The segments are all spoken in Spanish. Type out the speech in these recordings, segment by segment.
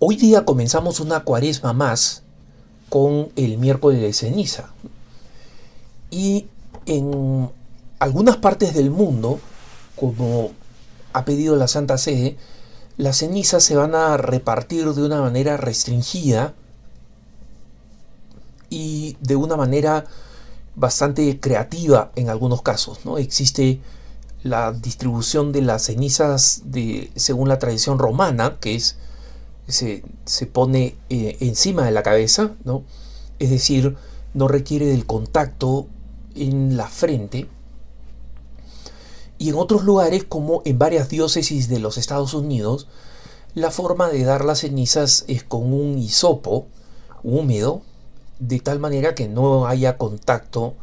Hoy día comenzamos una cuaresma más con el miércoles de ceniza. Y en algunas partes del mundo, como ha pedido la Santa Sede, las cenizas se van a repartir de una manera restringida y de una manera bastante creativa en algunos casos, ¿no? Existe la distribución de las cenizas según la tradición romana, que es se pone encima de la cabeza, ¿no? Es decir, no requiere del contacto en la frente. Y en otros lugares, como en varias diócesis de los Estados Unidos, la forma de dar las cenizas es con un hisopo húmedo, de tal manera que no haya contacto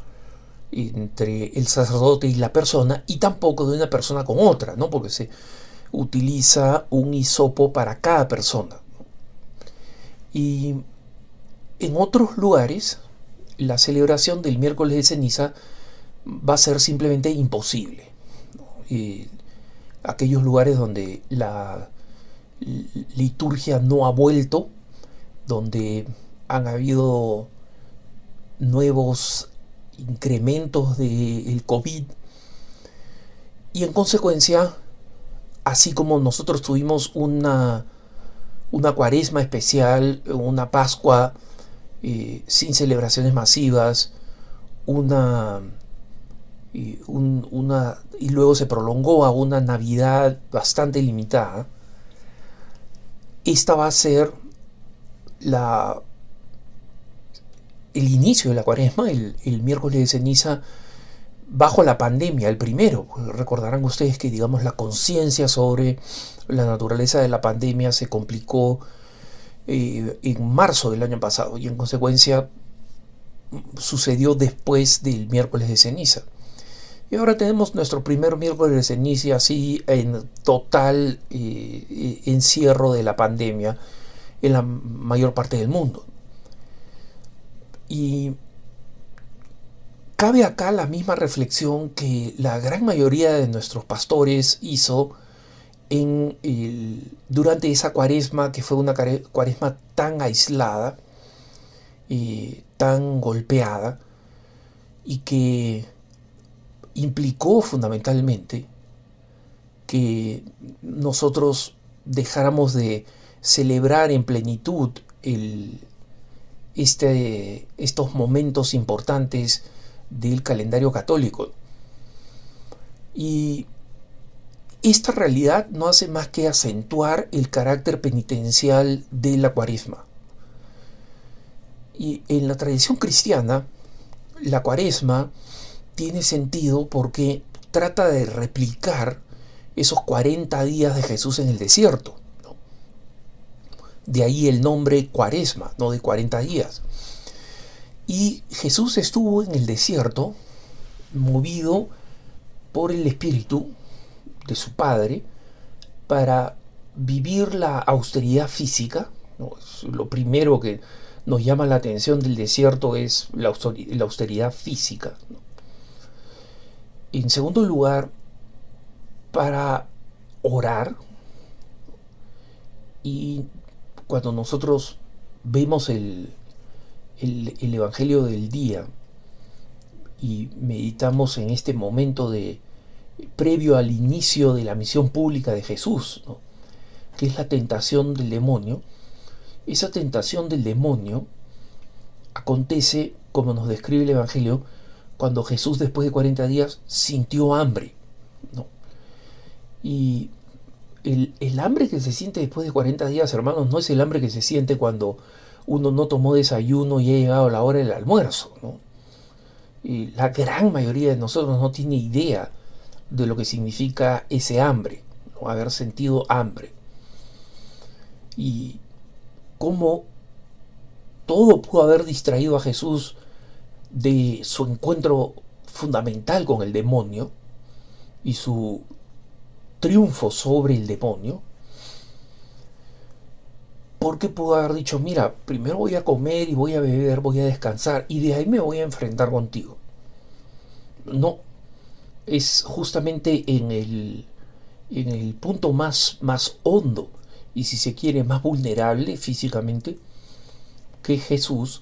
entre el sacerdote y la persona, y tampoco de una persona con otra, ¿no? Porque se utiliza un hisopo para cada persona. Y en otros lugares, la celebración del miércoles de ceniza va a ser simplemente imposible. Aquellos lugares donde la liturgia no ha vuelto, donde han habido nuevos incrementos del COVID, y en consecuencia, así como nosotros tuvimos una cuaresma especial, una Pascua sin celebraciones masivas, y luego se prolongó a una Navidad bastante limitada, esta va a ser el inicio de la cuaresma, el miércoles de ceniza, bajo la pandemia, el primero. Recordarán ustedes que, digamos, la conciencia sobre la naturaleza de la pandemia se complicó en marzo del año pasado, y en consecuencia sucedió después del miércoles de ceniza. Y ahora tenemos nuestro primer miércoles de ceniza así en total encierro de la pandemia en la mayor parte del mundo. Y cabe acá la misma reflexión que la gran mayoría de nuestros pastores hizo durante esa cuaresma, que fue una cuaresma tan aislada, tan golpeada, y que implicó fundamentalmente que nosotros dejáramos de celebrar en plenitud estos momentos importantes del calendario católico. Y esta realidad no hace más que acentuar el carácter penitencial de la cuaresma. Y en la tradición cristiana, la cuaresma tiene sentido porque trata de replicar esos 40 días de Jesús en el desierto, ¿no? De ahí el nombre cuaresma, no de 40 días. Y Jesús estuvo en el desierto movido por el Espíritu de su Padre para vivir la austeridad física, ¿no? Lo primero que nos llama la atención del desierto es la austeridad física, ¿no? En segundo lugar, para orar. Y cuando nosotros vemos el Evangelio del día y meditamos en este momento previo al inicio de la misión pública de Jesús, ¿no? Que es la tentación del demonio, esa tentación del demonio acontece, como nos describe el Evangelio, cuando Jesús, después de 40 días, sintió hambre, ¿no? Y el hambre que se siente después de 40 días, hermanos, no es el hambre que se siente cuando uno no tomó desayuno y ha llegado la hora del almuerzo, ¿no? Y la gran mayoría de nosotros no tiene idea de lo que significa ese hambre, ¿no? Haber sentido hambre. Y cómo todo pudo haber distraído a Jesús de su encuentro fundamental con el demonio y su triunfo sobre el demonio, porque pudo haber dicho: mira, primero voy a comer y voy a beber, voy a descansar, y de ahí me voy a enfrentar contigo. No, es justamente en el punto más hondo, y si se quiere más vulnerable físicamente, que Jesús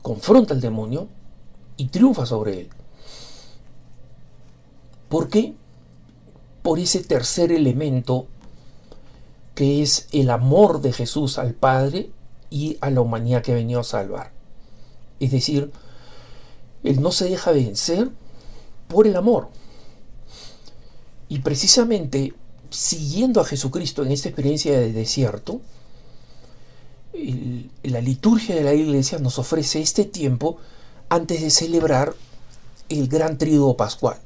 confronta al demonio y triunfa sobre él. ¿Por qué? Por ese tercer elemento que es el amor de Jesús al Padre y a la humanidad que ha venido a salvar. Es decir, Él no se deja vencer por el amor. Y precisamente, siguiendo a Jesucristo en esta experiencia de desierto, la liturgia de la Iglesia nos ofrece este tiempo antes de celebrar el gran tríodo pascual.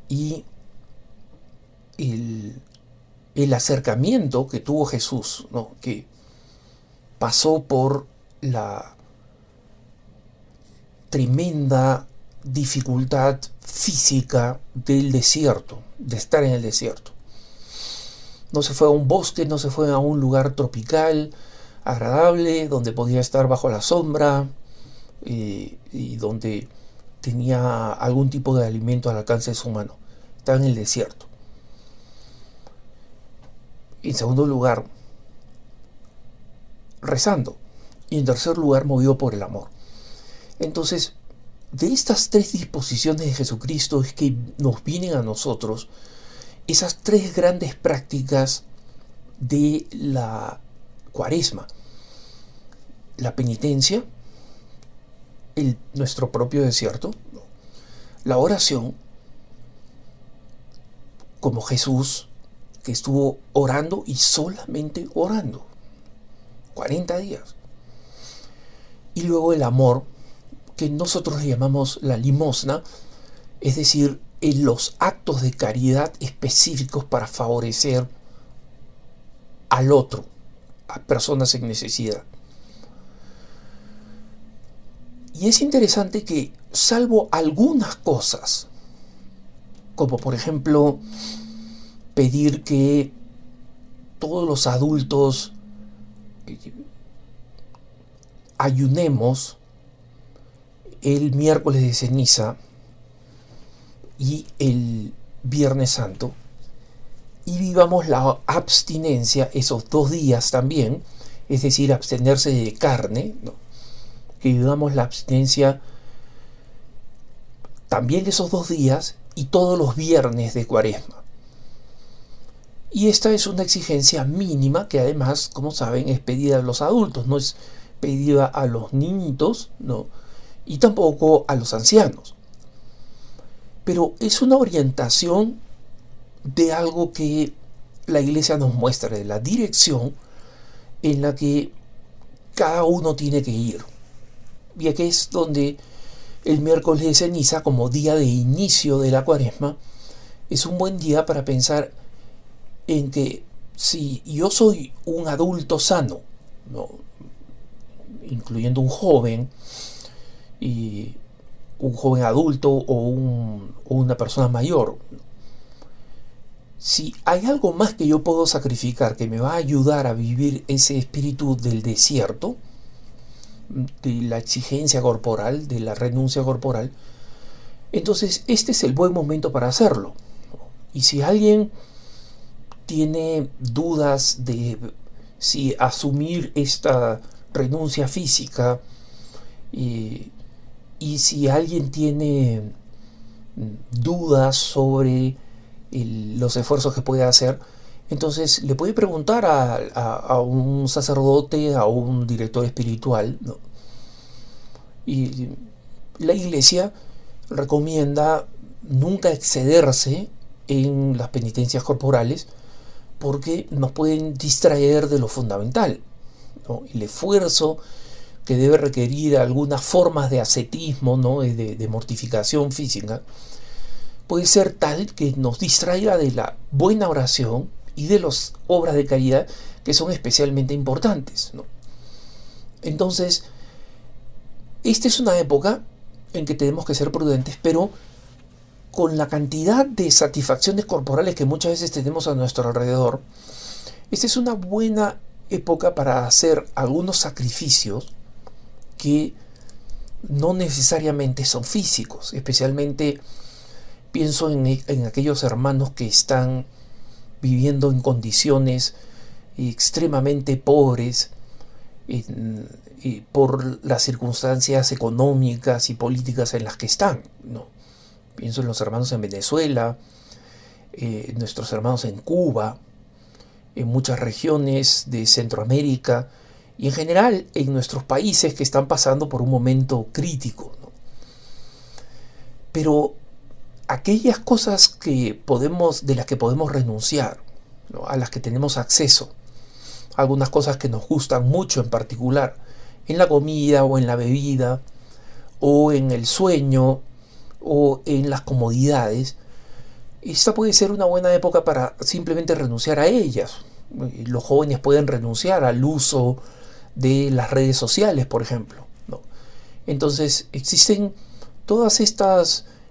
Y el acercamiento que tuvo Jesús, ¿no?, que pasó por la tremenda dificultad física del desierto, de estar en el desierto. No se fue a un bosque, no se fue a un lugar tropical, agradable, donde podía estar bajo la sombra y donde tenía algún tipo de alimento al alcance de su mano. Estaba en el desierto. En segundo lugar, rezando. Y en tercer lugar, movido por el amor. Entonces, de estas tres disposiciones de Jesucristo es que nos vienen a nosotros esas tres grandes prácticas de la Cuaresma: la penitencia, nuestro propio desierto, la oración, como Jesús, que estuvo orando y solamente orando 40 días, y luego el amor, que nosotros le llamamos la limosna, es decir, en los actos de caridad específicos para favorecer al otro, a personas en necesidad. Y es interesante que, salvo algunas cosas, como por ejemplo pedir que todos los adultos ayunemos el miércoles de ceniza y el Viernes Santo, y vivamos la abstinencia esos 2 días también, es decir, abstenerse de carne, ¿no?, que vivamos la abstinencia también esos 2 días y todos los viernes de Cuaresma. Y esta es una exigencia mínima que además, como saben, es pedida a los adultos, no es pedida a los niñitos, ¿no?, y tampoco a los ancianos. Pero es una orientación de algo que la Iglesia nos muestra, de la dirección en la que cada uno tiene que ir. Y aquí es donde el miércoles de ceniza, como día de inicio de la Cuaresma, es un buen día para pensar en que si yo soy un adulto sano, ¿no?, incluyendo un joven, y un joven adulto o una persona mayor, si hay algo más que yo puedo sacrificar que me va a ayudar a vivir ese espíritu del desierto, de la exigencia corporal, de la renuncia corporal, entonces este es el buen momento para hacerlo. Y si alguien tiene dudas de si asumir esta renuncia física, y si alguien tiene dudas sobre los esfuerzos que puede hacer, entonces le puede preguntar a un sacerdote, a un director espiritual, ¿no? Y la Iglesia recomienda nunca excederse en las penitencias corporales, porque nos pueden distraer de lo fundamental, ¿no? El esfuerzo que debe requerir algunas formas de ascetismo, ¿no?, de mortificación física, puede ser tal que nos distraiga de la buena oración y de las obras de caridad que son especialmente importantes, ¿no? Entonces, esta es una época en que tenemos que ser prudentes, pero con la cantidad de satisfacciones corporales que muchas veces tenemos a nuestro alrededor, esta es una buena época para hacer algunos sacrificios que no necesariamente son físicos. Especialmente pienso en aquellos hermanos que están viviendo en condiciones extremadamente pobres por las circunstancias económicas y políticas en las que están, ¿no? Pienso en los hermanos en Venezuela, nuestros hermanos en Cuba, en muchas regiones de Centroamérica y en general en nuestros países que están pasando por un momento crítico, ¿no? Pero aquellas cosas de las que podemos renunciar, ¿no? A las que tenemos acceso, algunas cosas que nos gustan mucho en particular, en la comida o en la bebida, o en el sueño, o en las comodidades, esta puede ser una buena época para simplemente renunciar a ellas. Los jóvenes pueden renunciar al uso de las redes sociales, por ejemplo, ¿no? Entonces existen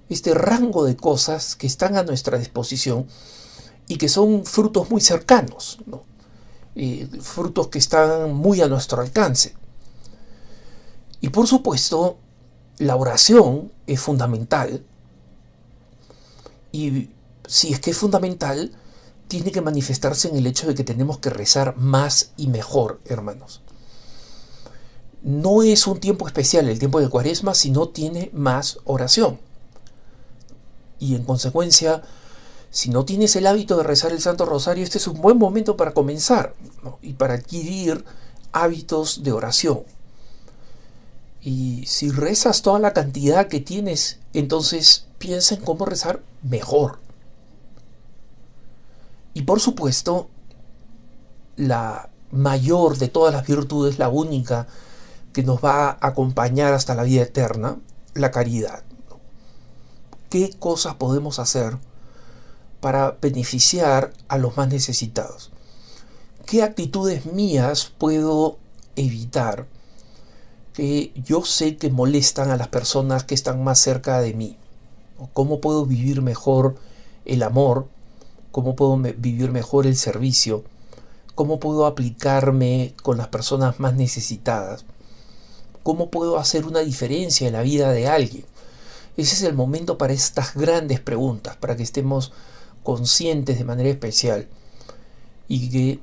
este rango de cosas que están a nuestra disposición y que son frutos muy cercanos, ¿no? Frutos que están muy a nuestro alcance. Y por supuesto, la oración es fundamental. Y si es que es fundamental, tiene que manifestarse en el hecho de que tenemos que rezar más y mejor, hermanos. No es un tiempo especial el tiempo de Cuaresma, sino tiene más oración. Y en consecuencia, si no tienes el hábito de rezar el Santo Rosario, este es un buen momento para comenzar, ¿no? Y para adquirir hábitos de oración. Y si rezas toda la cantidad que tienes, entonces piensa en cómo rezar mejor. Y por supuesto, la mayor de todas las virtudes, la única que nos va a acompañar hasta la vida eterna, la caridad. ¿Qué cosas podemos hacer para beneficiar a los más necesitados? ¿Qué actitudes mías puedo evitar que yo sé que molestan a las personas que están más cerca de mí? ¿Cómo puedo vivir mejor el amor? ¿Cómo puedo vivir mejor el servicio? ¿Cómo puedo aplicarme con las personas más necesitadas? ¿Cómo puedo hacer una diferencia en la vida de alguien? Ese es el momento para estas grandes preguntas, para que estemos conscientes de manera especial y que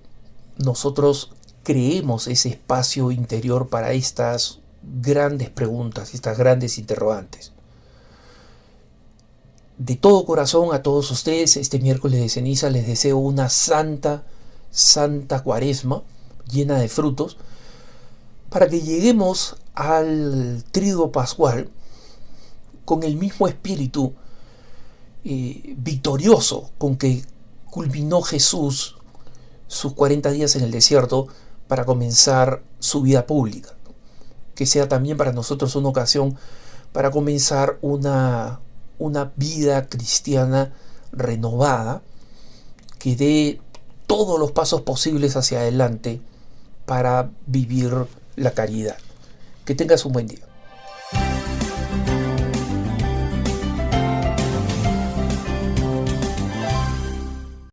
nosotros creemos ese espacio interior para estas grandes preguntas, estas grandes interrogantes. De todo corazón a todos ustedes, este miércoles de ceniza les deseo una santa Cuaresma llena de frutos, para que lleguemos al Tríduo Pascual con el mismo espíritu victorioso con que culminó Jesús sus 40 días en el desierto para comenzar su vida pública. Que sea también para nosotros una ocasión para comenzar una vida cristiana renovada, que dé todos los pasos posibles hacia adelante para vivir la caridad. Que tengas un buen día.